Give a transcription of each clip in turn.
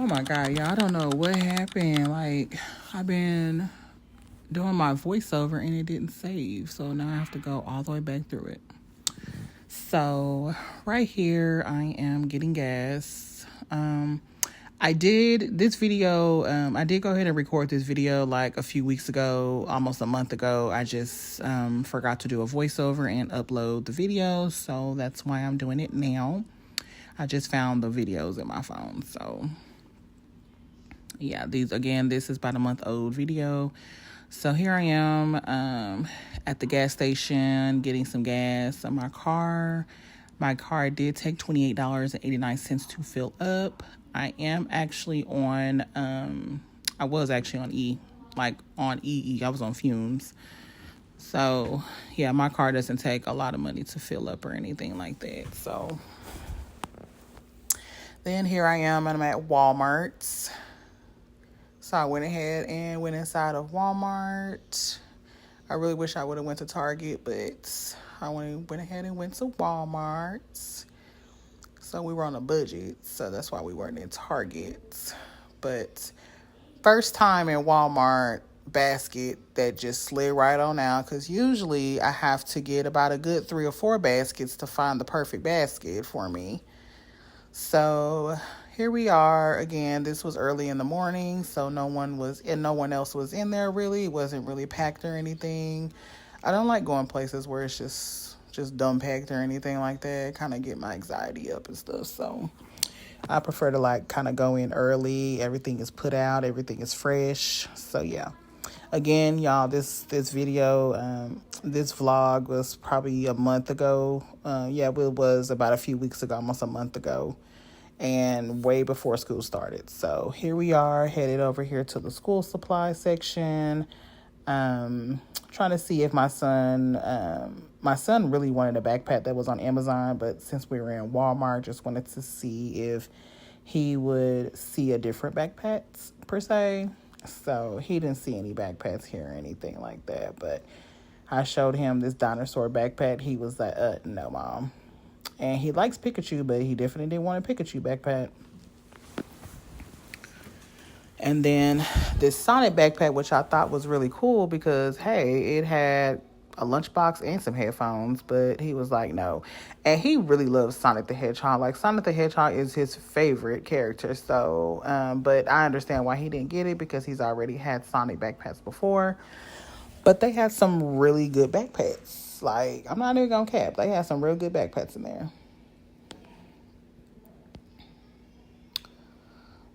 Oh my God, y'all, I don't know what happened. Like, I've been doing my voiceover and it didn't save. So now I have to go all the way back through it. So, right here, I am getting gas. I did this video. I did go ahead and record this video like a few weeks ago, almost a month ago. I just forgot to do a voiceover and upload the video. So that's why I'm doing it now. I just found the videos in my phone. So yeah, this is about a month old video. So here I am at the gas station getting some gas in my car. My car did take $28.89 to fill up. I am actually on, I was actually on E, like on EE. I was on fumes. So yeah, my car doesn't take a lot of money to fill up or anything like that. So then here I am and I'm at Walmart. So I went ahead and went inside of Walmart. I really wish I would have went to Target, but I went ahead and went to Walmart. So we were on a budget, so that's why we weren't in Target. But first time in Walmart basket that just slid right on out, because usually I have to get about a good 3 or 4 baskets to find the perfect basket for me. So here we are again. This was early in the morning, so no one else was in there really. It wasn't really packed or anything. I don't like going places where it's just dumb packed or anything like that. Kind of get my anxiety up and stuff. So I prefer to like kind of go in early. Everything is put out. Everything is fresh. So yeah. Again, y'all, this video, this vlog was probably a month ago. It was about a few weeks ago, almost a month ago, and way before school started. So here we are, headed over here to the school supply section. Trying to see if my son really wanted a backpack that was on Amazon, but since we were in Walmart, just wanted to see if he would see a different backpacks per se. So he didn't see any backpacks here or anything like that, but I showed him this dinosaur backpack. He was like, no, Mom. And he likes Pikachu, but he definitely didn't want a Pikachu backpack. And then this Sonic backpack, which I thought was really cool because, hey, it had a lunchbox and some headphones, but he was like, no. And he really loves Sonic the Hedgehog. Like, Sonic the Hedgehog is his favorite character. So, but I understand why he didn't get it because he's already had Sonic backpacks before. But they had some really good backpacks. Like, I'm not even gonna cap. They had some real good backpacks in there.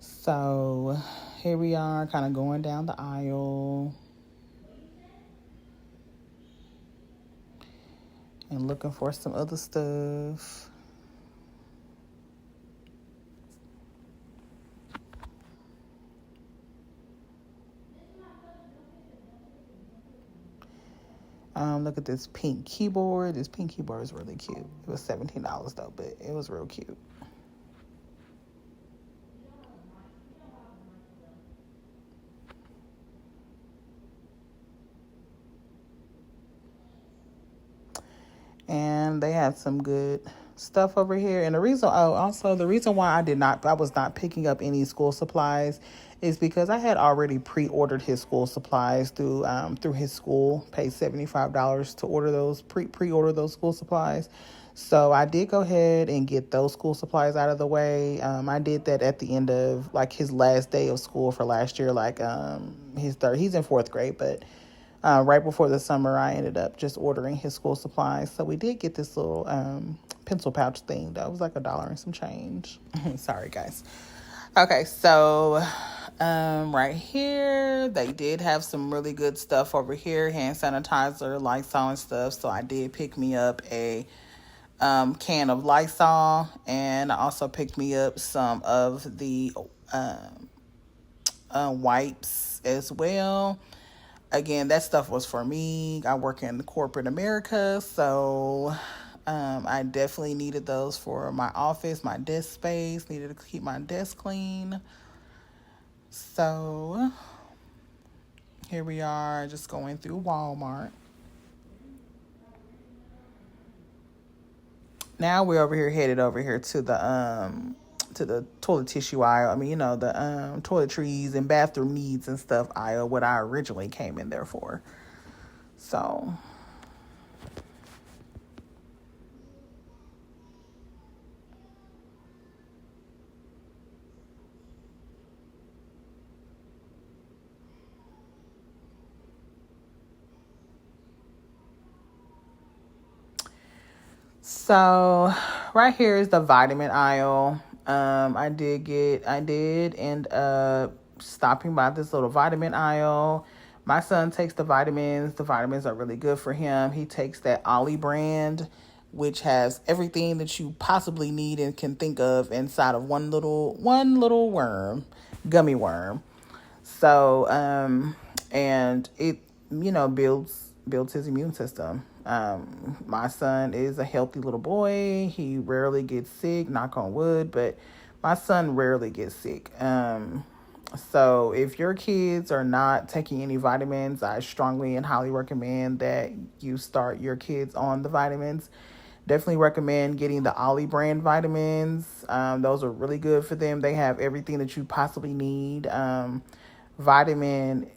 So here we are, kind of going down the aisle and looking for some other stuff. Look at this pink keyboard. This pink keyboard is really cute. It was $17 though, but it was real cute. And they had some good stuff over here. And the reason why I was not picking up any school supplies is because I had already pre-ordered his school supplies through his school. Paid $75 to order those pre-order those school supplies. So I did go ahead and get those school supplies out of the way. I did that at the end of like his last day of school for last year. Like he's in 4th grade, but right before the summer, I ended up just ordering his school supplies. So we did get this little pencil pouch thing. That was like $1 and some change. Sorry, guys. Okay, so right here, they did have some really good stuff over here. Hand sanitizer, Lysol and stuff. So I did pick me up a can of Lysol. And I also picked me up some of the wipes as well. Again, that stuff was for me. I work in corporate America, so I definitely needed those for my office, my desk space, needed to keep my desk clean. So here we are, just going through Walmart. Now we're headed over here to the the toilet tissue aisle. I mean, the toiletries and bathroom needs and stuff aisle, what I originally came in there for. So So right here is the vitamin aisle. I did end up stopping by this little vitamin aisle. My son takes the vitamins. The vitamins are really good for him. He takes that Ollie brand, which has everything that you possibly need and can think of inside of one little gummy worm. So, and it, builds his immune system. My son is a healthy little boy. He rarely gets sick, knock on wood, but my son rarely gets sick. So if your kids are not taking any vitamins, I strongly and highly recommend that you start your kids on the vitamins. Definitely recommend getting the Ollie brand vitamins. Those are really good for them. They have everything that you possibly need. Vitamin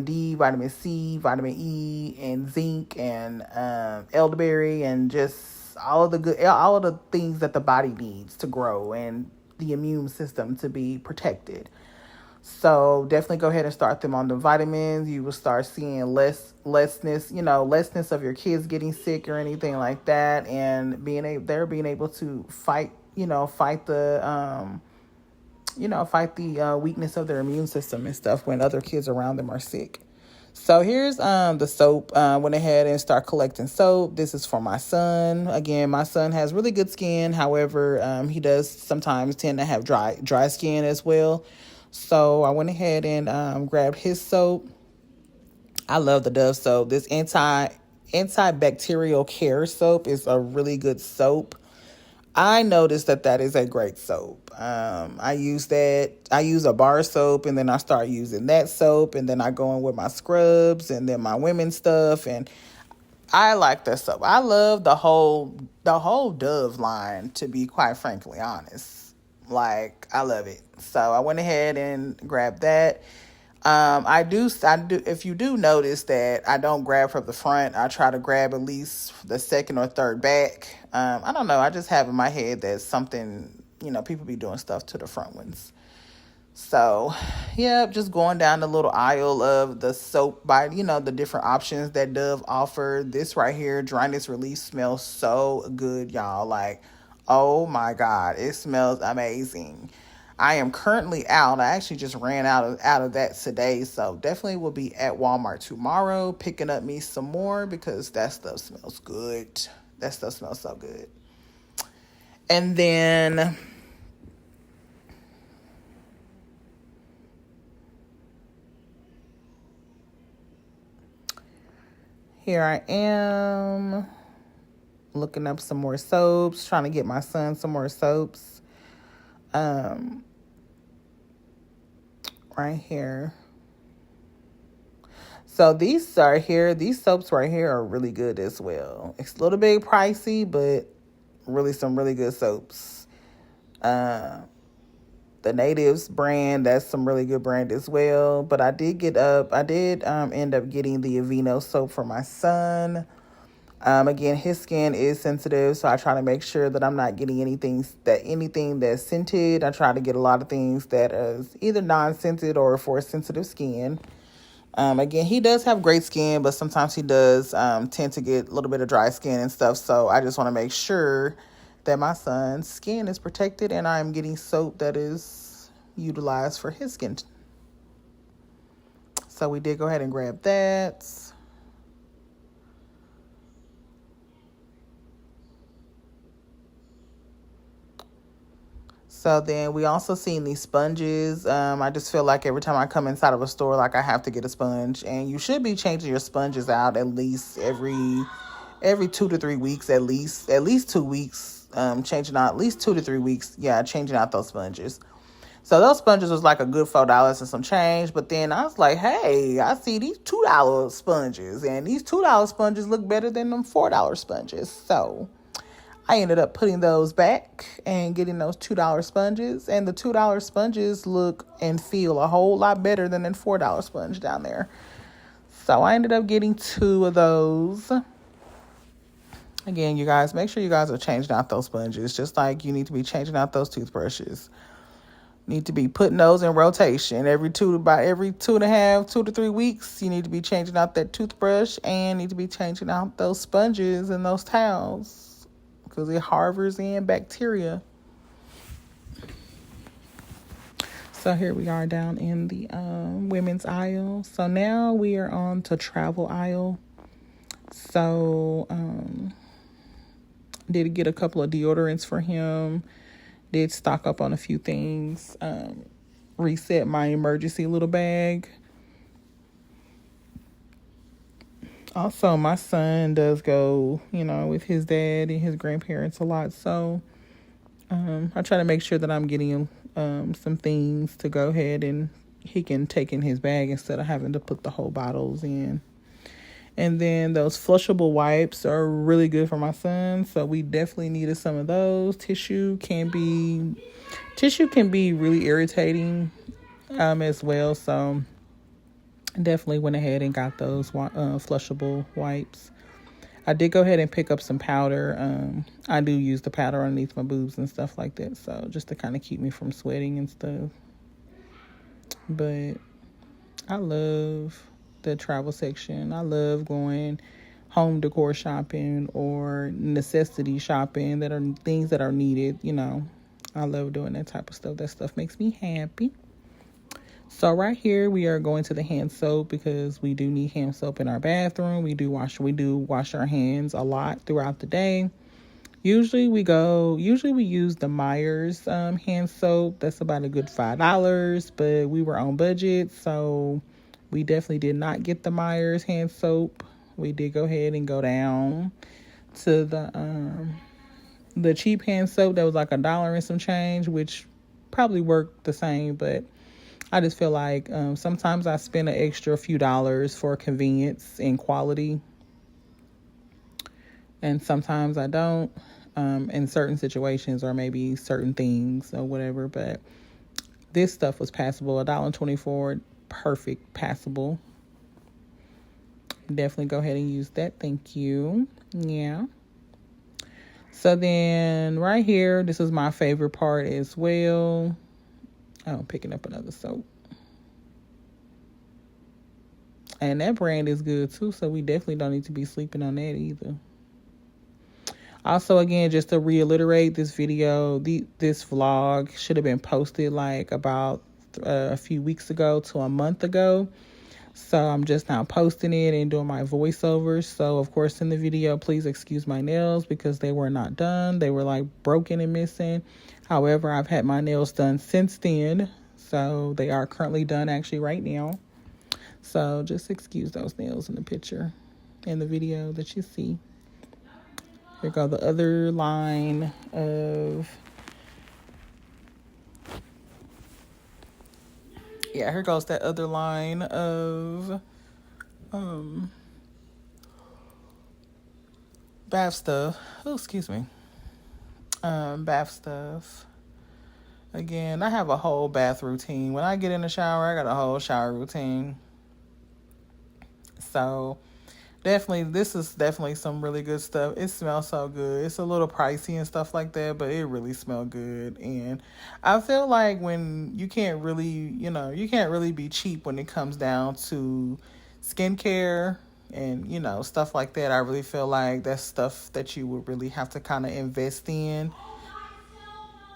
D, vitamin C, vitamin E, and zinc, and elderberry, and just all of the things that the body needs to grow and the immune system to be protected. So definitely go ahead and start them on the vitamins. You will start seeing lessness of your kids getting sick or anything like that, and being able to fight the weakness of their immune system and stuff when other kids around them are sick. So here's the soap. Went ahead and start collecting soap. This is for my son. Again, my son has really good skin. However, he does sometimes tend to have dry skin as well. So I went ahead and grabbed his soap. I love the Dove soap. This antibacterial care soap is a really good soap. I noticed that is a great soap. I use a bar soap, and then I start using that soap, and then I go in with my scrubs and then my women's stuff, and I like that soap. I love the whole Dove line, to be quite frankly honest. Like, I love it. So I went ahead and grabbed that. I do. If you do notice that I don't grab from the front, I try to grab at least the second or third back. I don't know. I just have in my head that something, people be doing stuff to the front ones. So, yeah, just going down the little aisle of the soap by, the different options that Dove offer. This right here, Dryness Relief, smells so good, y'all. Like, oh my God, it smells amazing. I am currently out. I actually just ran out of that today. So definitely will be at Walmart tomorrow picking up me some more, because that stuff smells good. That stuff smells so good. And then here I am looking up some more soaps, trying to get my son some more soaps. Right here. So these soaps right here are really good as well. It's a little bit pricey, but really some really good soaps. The Natives brand, that's some really good brand as well. But I did end up getting the Aveeno soap for my son. Again, his skin is sensitive, so I try to make sure that I'm not getting anything that's scented. I try to get a lot of things that is either non-scented or for sensitive skin. Again, he does have great skin, but sometimes he does tend to get a little bit of dry skin and stuff. So I just want to make sure that my son's skin is protected and I'm getting soap that is utilized for his skin. So we did go ahead and grab that. So then we also seen these sponges. I just feel like every time I come inside of a store, like I have to get a sponge. And you should be changing your sponges out at least every 2 to 3 weeks, at least 2 weeks. Changing out at least 2 to 3 weeks. Yeah, changing out those sponges. So those sponges was like a good $4 and some change. But then I was like, hey, I see these $2 sponges. And these $2 sponges look better than them $4 sponges. So I ended up putting those back and getting those $2 sponges. And the $2 sponges look and feel a whole lot better than the $4 sponge down there. So I ended up getting 2 of those. Again, you guys, make sure you guys are changing out those sponges, just like you need to be changing out those toothbrushes. Need to be putting those in rotation every 2.5, 2 to 3 weeks. You need to be changing out that toothbrush and need to be changing out those sponges and those towels because it harbors in bacteria. So here we are down in the women's aisle. So now we are on to travel aisle. So did get a couple of deodorants for him. Did stock up on a few things. Reset my emergency little bag. Also, my son does go, with his dad and his grandparents a lot. So I try to make sure that I'm getting him some things to go ahead and he can take in his bag instead of having to put the whole bottles in. And then those flushable wipes are really good for my son. So we definitely needed some of those. Tissue can be really irritating as well. So definitely went ahead and got those flushable wipes. I did go ahead and pick up some powder. I do use the powder underneath my boobs and stuff like that. So just to kind of keep me from sweating and stuff. But I love the travel section. I love going home decor shopping or necessity shopping that are things that are needed. I love doing that type of stuff. That stuff makes me happy. So right here we are going to the hand soap because we do need hand soap in our bathroom. We do wash our hands a lot throughout the day. Usually we use the Myers hand soap. That's about a good $5, but we were on budget, so we definitely did not get the Myers hand soap. We did go ahead and go down to the cheap hand soap that was like $1 and some change, which probably worked the same, but I just feel like sometimes I spend an extra few dollars for convenience and quality, and sometimes I don't in certain situations or maybe certain things or whatever. But this stuff was passable, $1.24. Perfect, passable. Definitely go ahead and use that. Thank you. Yeah. So then right here, this is my favorite part as well. Oh, picking up another soap. And that brand is good too, so we definitely don't need to be sleeping on that either. Also, again, just to reiterate, this video, this vlog should have been posted like about a few weeks ago to a month ago. So I'm just now posting it and doing my voiceovers. So of course in the video, please excuse my nails because they were not done. They were like broken and missing. However, I've had my nails done since then. So they are currently done actually right now. So just excuse those nails in the picture in the video that you see. Here go the other line of... Yeah, here goes that other line of bath stuff. Oh, excuse me. Bath stuff. Again, I have a whole bath routine. When I get in the shower, I got a whole shower routine. So this is definitely some really good stuff. It smells so good. It's a little pricey and stuff like that, but it really smells good. And I feel like when you can't really be cheap when it comes down to skincare and, stuff like that. I really feel like that's stuff that you would really have to kind of invest in.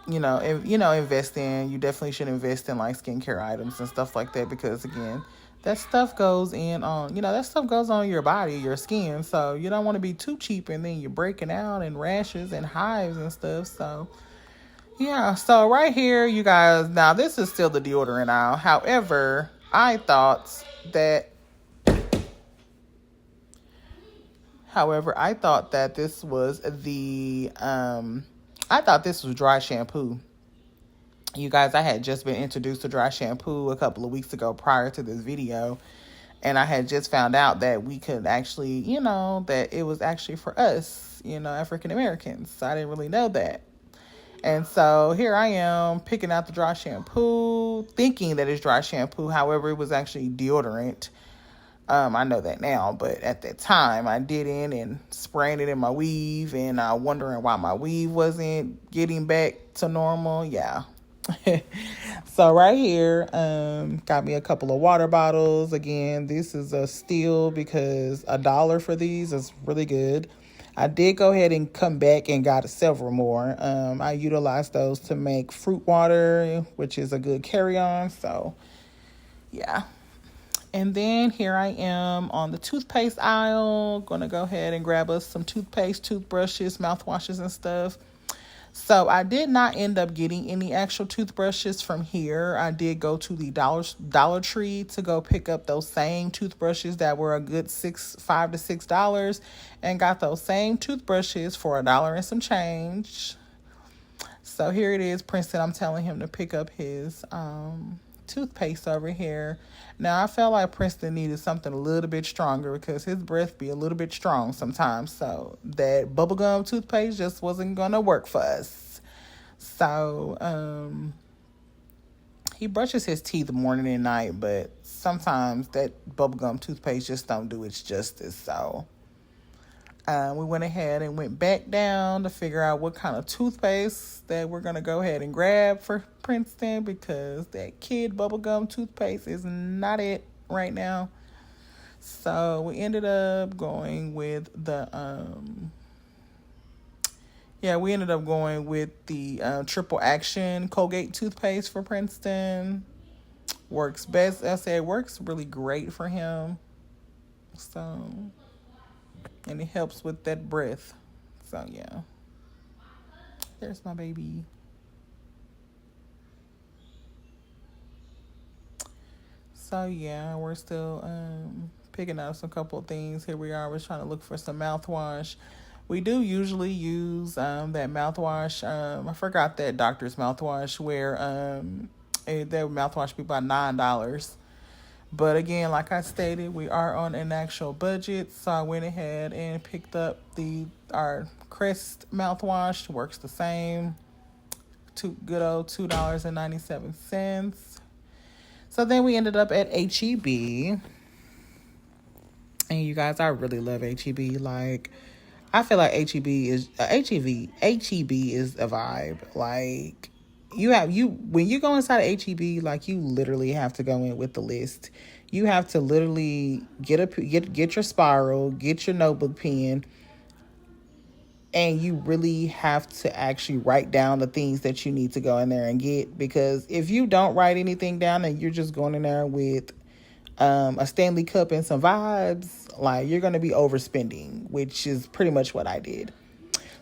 Invest in. You definitely should invest in like skincare items and stuff like that because, again, that stuff goes on your body, your skin. So you don't want to be too cheap and then you're breaking out and rashes and hives and stuff. So yeah. So right here, you guys, now this is still the deodorant aisle. However, I thought that this was I thought this was dry shampoo. You guys, I had just been introduced to dry shampoo a couple of weeks ago prior to this video. And I had just found out that we could actually, that it was actually for us. was, African Americans. So I didn't really know that. And so here I am picking out the dry shampoo, thinking that it's dry shampoo. However, it was actually deodorant. I know that now, but at that time I didn't, and spraying it in my weave, and wondering why my weave wasn't getting back to normal. Yeah. So right here, got me a couple of water bottles. Again, this is a steal because $1 for these is really good. I did go ahead and come back and got several more. I utilized those to make fruit water, which is a good carry-on. So, yeah. And then here I am on the toothpaste aisle. Going to go ahead and grab us some toothpaste, toothbrushes, mouthwashes, and stuff. So I did not end up getting any actual toothbrushes from here. I did go to the Dollar Tree to go pick up those same toothbrushes that were a good $5 to $6, and got those same toothbrushes for $1 and some change. So here it is, Princeton. I'm telling him to pick up his toothpaste over here. Now, I felt like Princeton needed something a little bit stronger because his breath be a little bit strong sometimes. So that bubblegum toothpaste just wasn't going to work for us. So he brushes his teeth morning and night, but sometimes that bubblegum toothpaste just don't do its justice. So we went ahead and went back down to figure out what kind of toothpaste that we're going to go ahead and grab for Princeton, because that kid bubblegum toothpaste is not it right now. So we ended up going with the triple action Colgate toothpaste for Princeton. Works best. I say it works really great for him. So, and it helps with that breath. So yeah, there's my baby. So yeah, we're still picking up some couple of things. Here we are. We're trying to look for some mouthwash. We do usually use that mouthwash. I forgot that doctor's mouthwash where their mouthwash be about $9. But again, like I stated, we are on an actual budget, so I went ahead and picked up our Crest mouthwash. Works the same. Good old $2.97. So then we ended up at HEB. And you guys, I really love HEB. Like, I feel like HEB is a vibe. Like, when you go inside of HEB, like, you literally have to go in with the list. You have to literally get your spiral, get your notebook pen, and you really have to actually write down the things that you need to go in there and get. Because if you don't write anything down and you're just going in there with a Stanley Cup and some vibes, like, you're going to be overspending, which is pretty much what I did.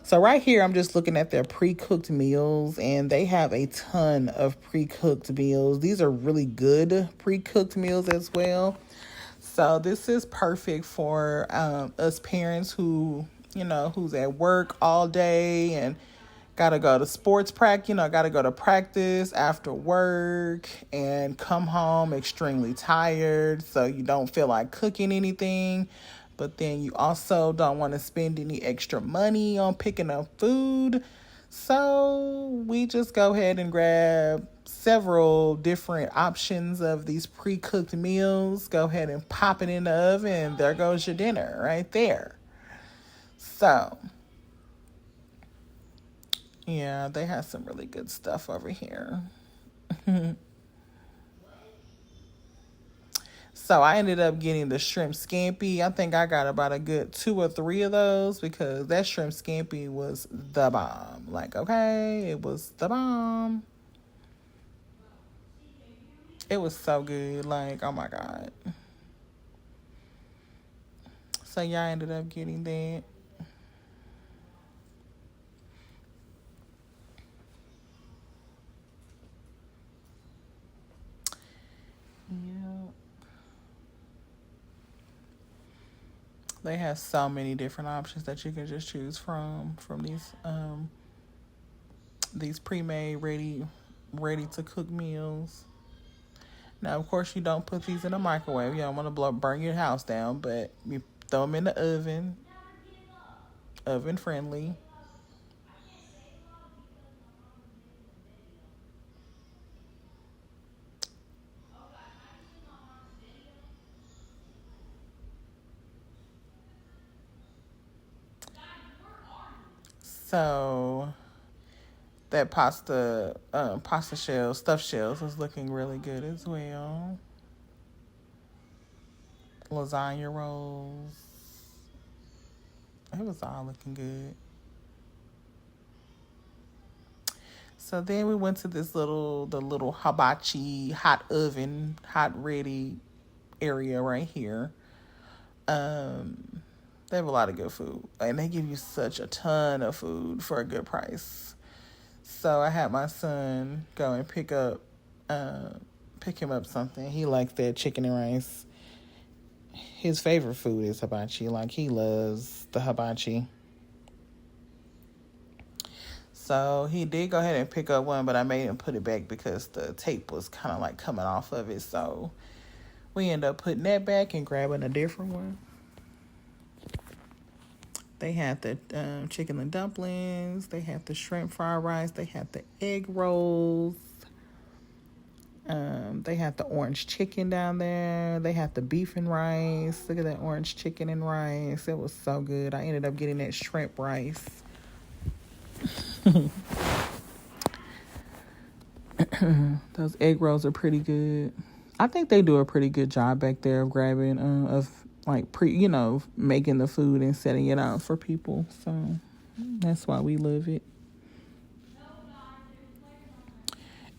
So right here, I'm just looking at their pre-cooked meals, and they have a ton of pre-cooked meals. These are really good pre-cooked meals as well. So this is perfect for us parents who's at work all day and gotta go to sports practice, gotta go to practice after work and come home extremely tired, so you don't feel like cooking anything. But then you also don't want to spend any extra money on picking up food. So we just go ahead and grab several different options of these pre-cooked meals. Go ahead and pop it in the oven. There goes your dinner right there. So, yeah, they have some really good stuff over here. So I ended up getting the shrimp scampi. I think I got about a good 2 or 3 of those because that shrimp scampi was the bomb. Like, okay, it was the bomb. It was so good. Like, oh my God. So yeah, I ended up getting that. Yeah. They have so many different options that you can just choose from these pre-made ready to cook meals. Now, of course, you don't put these in a microwave. You don't want to burn your house down, but you throw them in the oven. oven friendly. So that pasta shells, stuffed shells was looking really good as well. Lasagna rolls. It was all looking good. So then we went to the little hibachi hot oven, hot ready area right here. Um, they have a lot of good food, and they give you such a ton of food for a good price. So I had my son go and uh, pick him up something. He likes that chicken and rice. His favorite food is hibachi. Like, he loves the hibachi. So he did go ahead and pick up one, but I made him put it back because the tape was kind of like coming off of it. So we ended up putting that back and grabbing a different one. They had the chicken and dumplings. They had the shrimp fried rice. They had the egg rolls. They had the orange chicken down there. They had the beef and rice. Look at that orange chicken and rice. It was so good. I ended up getting that shrimp rice. Those egg rolls are pretty good. I think they do a pretty good job back there of grabbing, of like making the food and setting it out for people. So that's why we love it.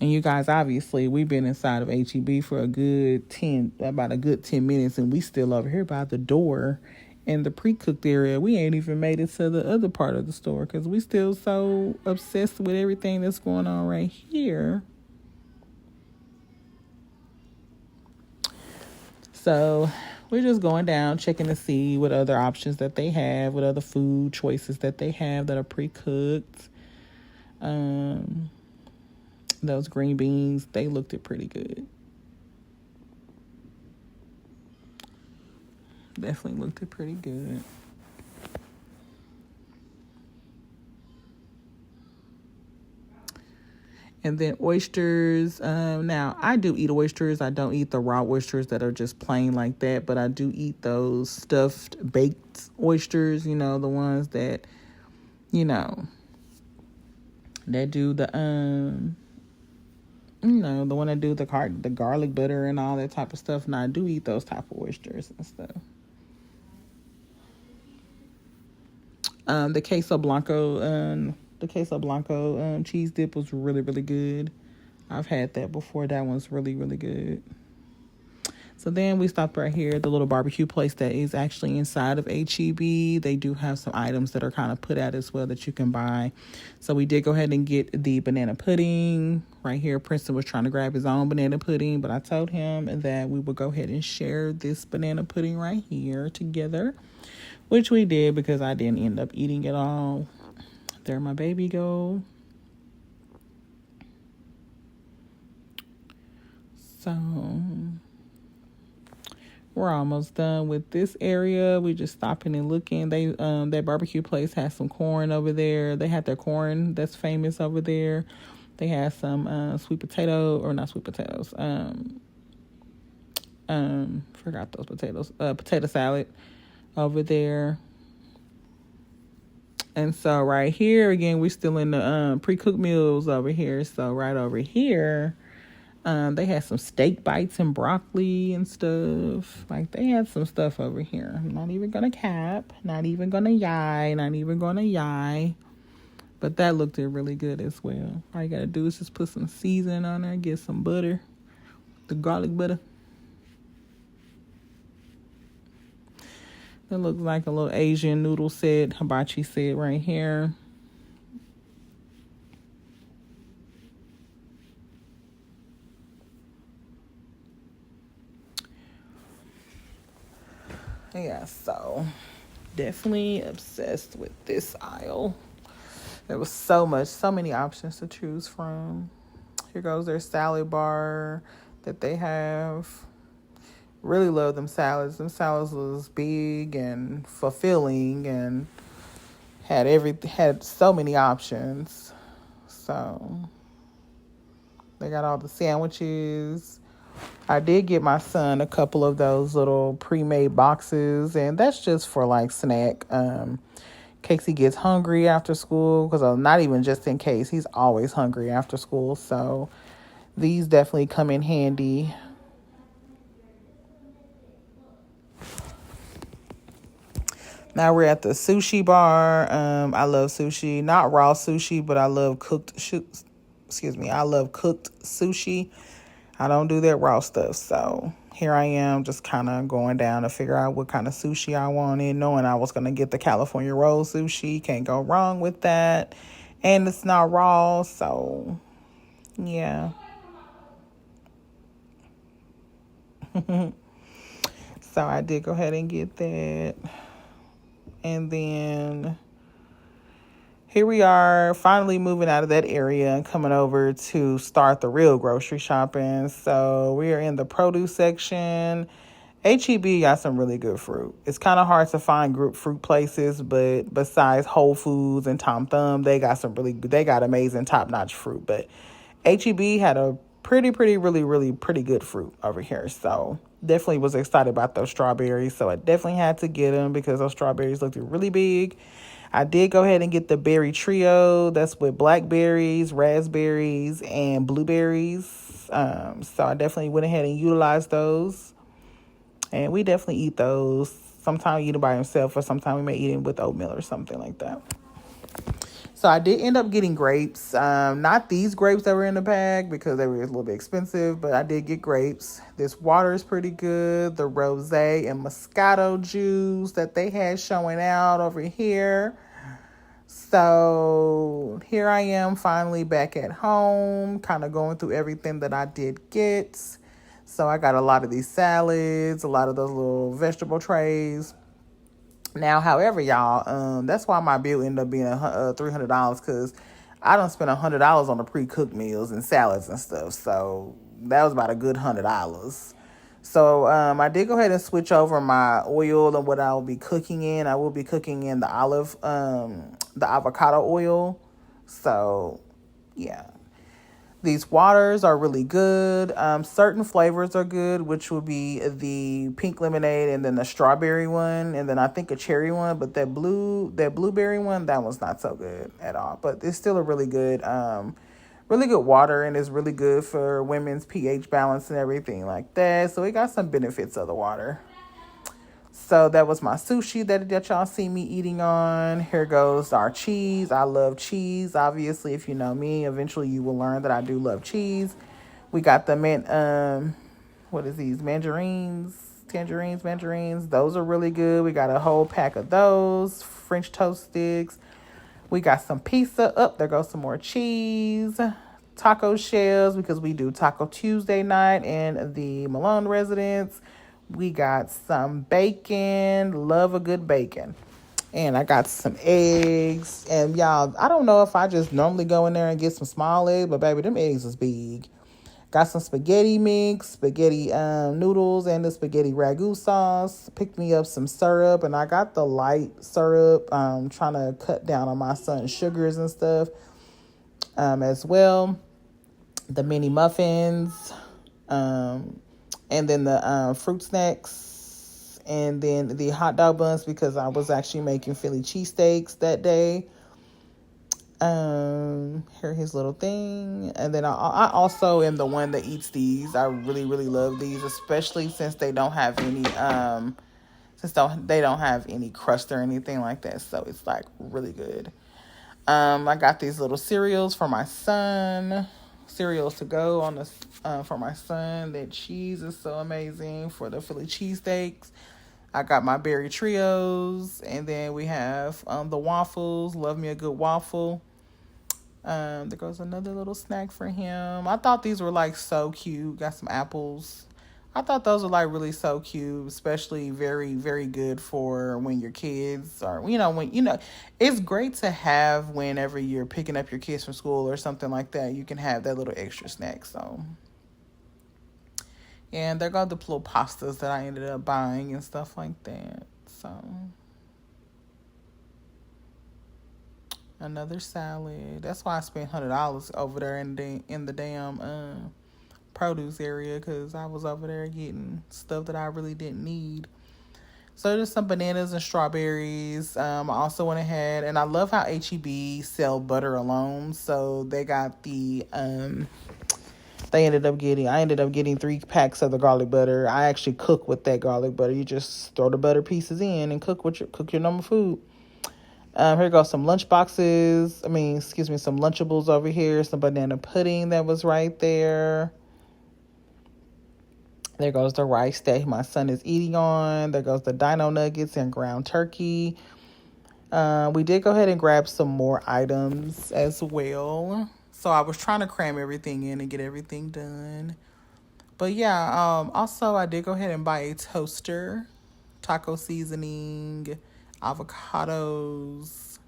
And you guys, obviously, we've been inside of HEB for about a good 10 minutes, and we still over here by the door in the pre-cooked area. We ain't even made it to the other part of the store because we still so obsessed with everything that's going on right here. So we're just going down, checking to see what other options that they have, what other food choices that they have that are pre-cooked. Those green beans, they looked it pretty good. Definitely looked it pretty good. And then oysters. Now, I do eat oysters. I don't eat the raw oysters that are just plain like that, but I do eat those stuffed, baked oysters, the ones that, that do the one that do the garlic butter and all that type of stuff. And I do eat those type of oysters and stuff. The queso blanco cheese dip was really, really good. I've had that before. That one's really, really good. So then we stopped right here, the little barbecue place that is actually inside of HEB. They do have some items that are kind of put out as well that you can buy. So we did go ahead and get the banana pudding. Right here, Princeton was trying to grab his own banana pudding, but I told him that we would go ahead and share this banana pudding right here together, which we did because I didn't end up eating it all. There my baby go. So we're almost done with this area. We just stopping and looking. They that barbecue place has some corn over there. They had their corn that's famous over there. They had some sweet potato, or not sweet potatoes. Forgot those potatoes. Potato salad over there. And so right here again, we're still in the pre-cooked meals over here. So right over here, they had some steak bites and broccoli and stuff. Like, they had some stuff over here. I'm not even gonna cap, not even gonna yai. But that looked really good as well. All you gotta do is just put some seasoning on there, get some butter, the garlic butter. That looks like a little Asian noodle set, hibachi set right here. Yeah, so definitely obsessed with this aisle. There was so many options to choose from. Here goes their salad bar that they have. Really love them salads. Them salads was big and fulfilling and Had so many options. So they got all the sandwiches. I did get my son a couple of those little pre-made boxes, and that's just for like snack. In case he gets hungry after school, because not even just in case, he's always hungry after school. So these definitely come in handy. Now we're at the sushi bar. I love sushi, not raw sushi, but I love I love cooked sushi. I don't do that raw stuff. So here I am just kind of going down to figure out what kind of sushi I wanted, knowing I was going to get the California roll sushi. Can't go wrong with that. And it's not raw. So yeah. So I did go ahead and get that. And then here we are, finally moving out of that area and coming over to start the real grocery shopping. So we are in the produce section. HEB got some really good fruit. It's kind of hard to find group fruit places, but besides Whole Foods and Tom Thumb, they got amazing top-notch fruit. But HEB had a really pretty good fruit over here. So definitely was excited about those strawberries. So I definitely had to get them because those strawberries looked really big. I did go ahead and get the berry trio. That's with blackberries, raspberries, and blueberries. So I definitely went ahead and utilized those. And we definitely eat those. Sometimes we eat them by himself, or sometimes we may eat them with oatmeal or something like that. So I did end up getting grapes. Not these grapes that were in the bag because they were a little bit expensive, but I did get grapes. This water is pretty good. The rosé and Moscato juice that they had showing out over here. So here I am finally back at home, kind of going through everything that I did get. So I got a lot of these salads, a lot of those little vegetable trays. Now, however, y'all, that's why my bill ended up being $300 because I don't spend $100 on the pre-cooked meals and salads and stuff. So that was about a good $100. So I did go ahead and switch over my oil and what I will be cooking in. I will be cooking in the avocado oil. So yeah. These waters are really good. Certain flavors are good, which would be the pink lemonade and then the strawberry one, and then I think a cherry one. But that blueberry one, that one's not so good at all. But it's still a really good water, and it's really good for women's pH balance and everything like that. So it got some benefits of the water. So that was my sushi that y'all see me eating on. Here goes our cheese. I love cheese. Obviously, if you know me, eventually you will learn that I do love cheese. We got the what is these? Tangerines. Those are really good. We got a whole pack of those. French toast sticks. We got some pizza. There goes some more cheese. Taco shells because we do Taco Tuesday night in the Malone residence. We got some bacon. Love a good bacon. And I got some eggs. And y'all, I don't know if I just normally go in there and get some small eggs, but baby, them eggs is big. Got some spaghetti mix, spaghetti noodles, and the spaghetti ragu sauce. Picked me up some syrup, and I got the light syrup. Trying to cut down on my son's sugars and stuff as well. The mini muffins. And then the fruit snacks, and then the hot dog buns because I was actually making Philly cheesesteaks that day. Here his little thing, and then I also am the one that eats these. I really love these, especially since they don't have any they don't have any crust or anything like that. So it's like really good. I got these little cereals for my son. Cereals to go on the for my son. That cheese is so amazing for the Philly cheesesteaks. I got my berry trios, and then we have the waffles. Love me a good waffle. There goes another little snack for him. I thought these were like so cute. Got some apples. I thought those were like really so cute, especially very, very good for when your kids are, it's great to have whenever you're picking up your kids from school or something like that. You can have that little extra snack. So, and there go the little pastas that I ended up buying and stuff like that. So, Another salad. That's why I spent $100 over there in the damn produce area, because I was over there getting stuff that I really didn't need. So just some bananas and strawberries. I also went ahead, and I love how HEB sell butter alone. So they got I ended up getting 3 packs of the garlic butter. I actually cook with that garlic butter. You just throw the butter pieces in and cook your normal food. Here goes some lunch boxes. Some Lunchables over here. Some banana pudding that was right there. There goes the rice that my son is eating on. There goes the dino nuggets and ground turkey. We did go ahead and grab some more items as well. So I was trying to cram everything in and get everything done. But yeah, also I did go ahead and buy a toaster, taco seasoning, avocados,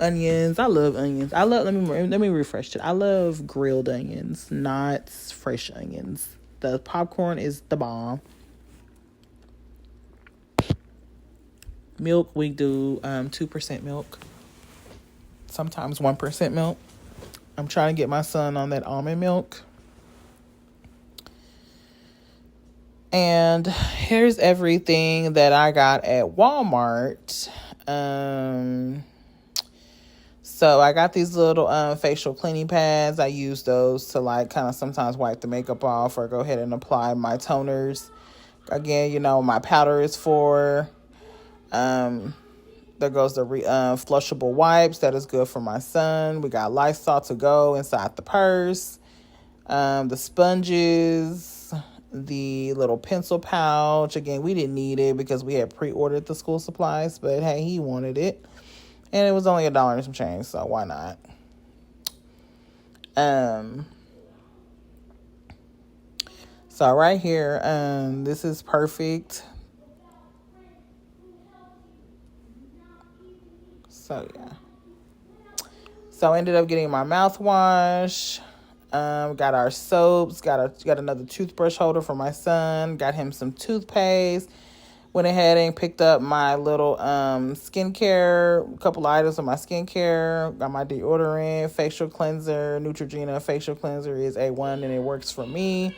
onions. I love onions. Let me refresh it. I love grilled onions, not fresh onions. The popcorn is the bomb. Milk, we do 2% milk, sometimes 1% milk. I'm trying to get my son on that almond milk. And here's everything that I got at Walmart. So I got these little facial cleaning pads. I use those to kind of sometimes wipe the makeup off or go ahead and apply my toners. Again, my powder is for. There goes the flushable wipes. That is good for my son. We got Lysol to go inside the purse. The sponges, the little pencil pouch. Again, we didn't need it because we had pre-ordered the school supplies, but hey, he wanted it. And it was only $1 and some change, so why not? So right here, this is perfect. So yeah. So I ended up getting my mouthwash. Got our soaps. Got another toothbrush holder for my son. Got him some toothpaste. Went ahead and picked up my little skincare, a couple items of my skincare. Got my deodorant, facial cleanser. Neutrogena facial cleanser is A1 and it works for me.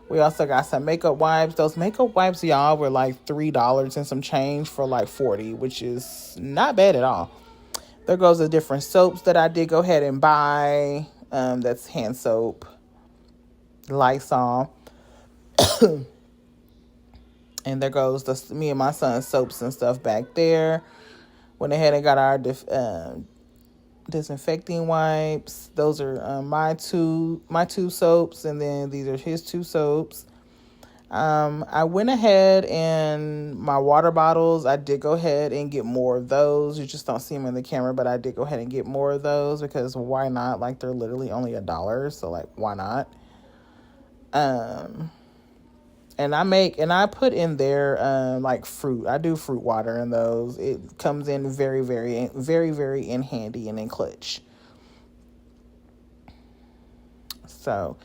We also got some makeup wipes. Those makeup wipes, y'all, were like $3 and some change for like $40, which is not bad at all. There goes the different soaps that I did go ahead and buy. That's hand soap, Lysol. And there goes me and my son's soaps and stuff back there. Went ahead and got our disinfecting wipes. Those are my two soaps, and then these are his 2 soaps. I went ahead and my water bottles, I did go ahead and get more of those. You just don't see them in the camera, but I did go ahead and get more of those because why not? Like, they're literally only $1, so like, why not? And I put in there like fruit. I do fruit water in those. It comes in very, very, very, very in handy and in clutch. So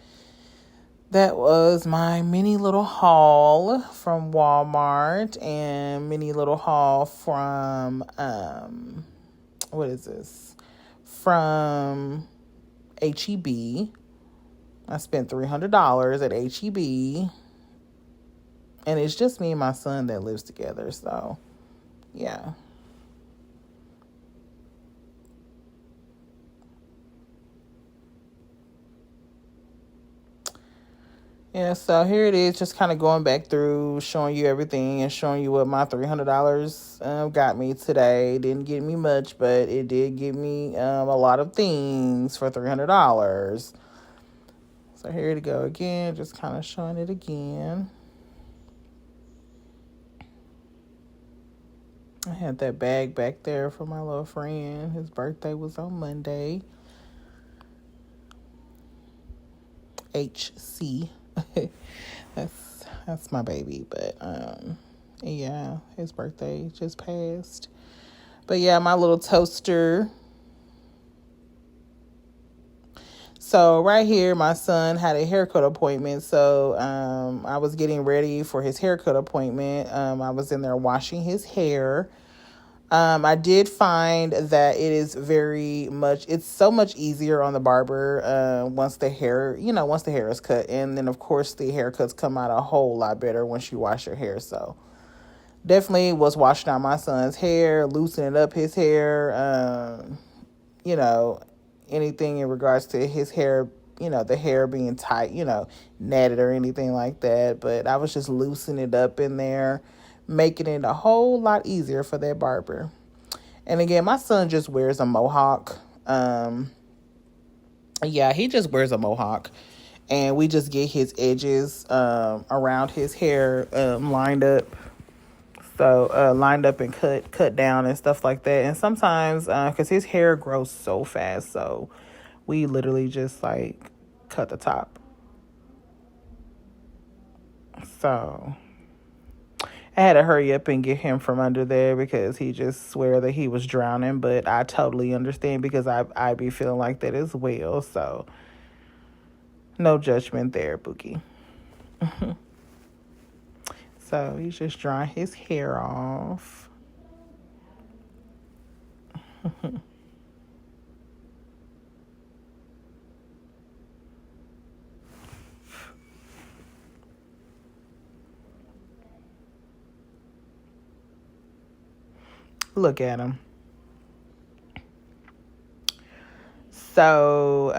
that was my mini little haul from Walmart and mini little haul from what is this? From HEB. I spent $300 at HEB. And it's just me and my son that lives together, so yeah. Yeah, so here it is, just kind of going back through, showing you everything and showing you what my $300 got me today. Didn't get me much, but it did give me a lot of things for $300. So here to go again, just kind of showing it again. I had that bag back there for my little friend. His birthday was on Monday. HC. That's my baby, but yeah, his birthday just passed. But yeah, my little toaster. So right here, my son had a haircut appointment. So I was getting ready for his haircut appointment. I was in there washing his hair. I did find that it's so much easier on the barber once the hair is cut. And then, of course, the haircuts come out a whole lot better once you wash your hair. So definitely was washing out my son's hair, loosening up his hair, you know, anything in regards to his hair, the hair being tight, netted or anything like that. But I was just loosening it up in there, making it a whole lot easier for that barber. And again, my son just wears a mohawk. Yeah, he just wears a mohawk. And we just get his edges around his hair lined up. So lined up and cut down and stuff like that. And sometimes, because his hair grows so fast, so we literally just like cut the top. So I had to hurry up and get him from under there because he just swear that he was drowning. But I totally understand because I be feeling like that as well. So no judgment there, Bookie. So he's just drying his hair off. Look at him. So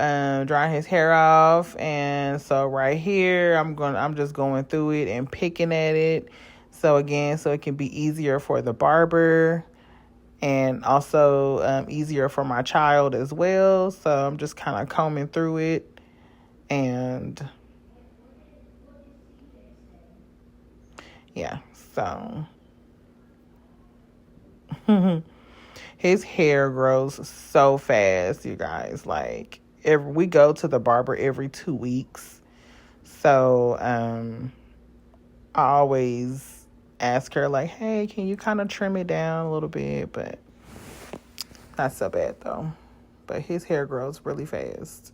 drying his hair off, and so right here I'm just going through it and picking at it. So again, so it can be easier for the barber and also easier for my child as well. So I'm just kind of combing through it, and yeah, so his hair grows so fast, you guys. Like we go to the barber every 2 weeks. So I always ask her like, hey, can you kind of trim it down a little bit? But not so bad though. But his hair grows really fast.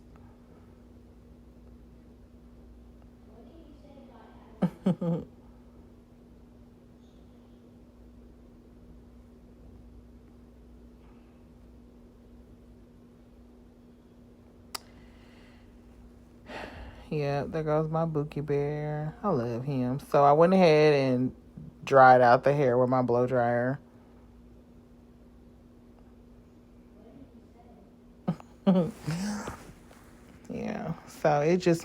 Yeah, there goes my Bookie Bear. I love him. So I went ahead and dried out the hair with my blow dryer. Yeah, so it just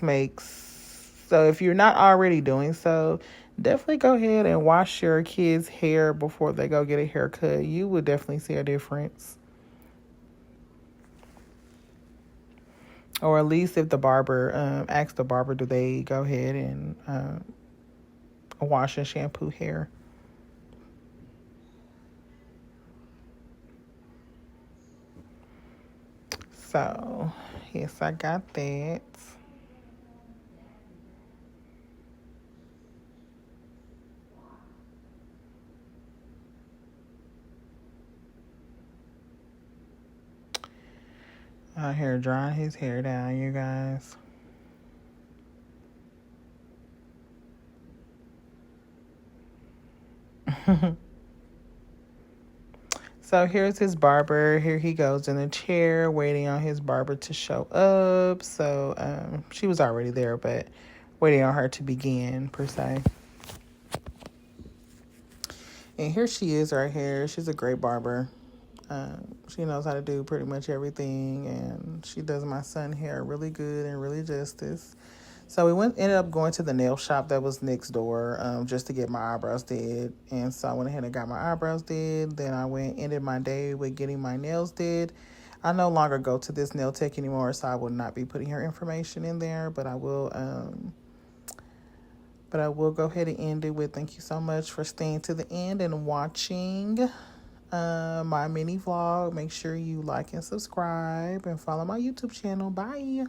so if you're not already doing so, definitely go ahead and wash your kids' hair before they go get a haircut. You would definitely see a difference. Or at least if the barber asks the barber, do they go ahead and wash and shampoo hair? So, yes, I got that. Out here drying his hair down, you guys. So here's his barber. Here he goes in the chair waiting on his barber to show up. So she was already there, but waiting on her to begin, per se. And here she is right here. She's a great barber. She knows how to do pretty much everything, and she does my son's hair really good and really justice. So we ended up going to the nail shop that was next door just to get my eyebrows did. And so I went ahead and got my eyebrows did. Then I ended my day with getting my nails did. I no longer go to this nail tech anymore, so I will not be putting her information in there. But I will go ahead and end it with thank you so much for staying to the end and watching my mini vlog. Make sure you like and subscribe and follow my YouTube channel. Bye.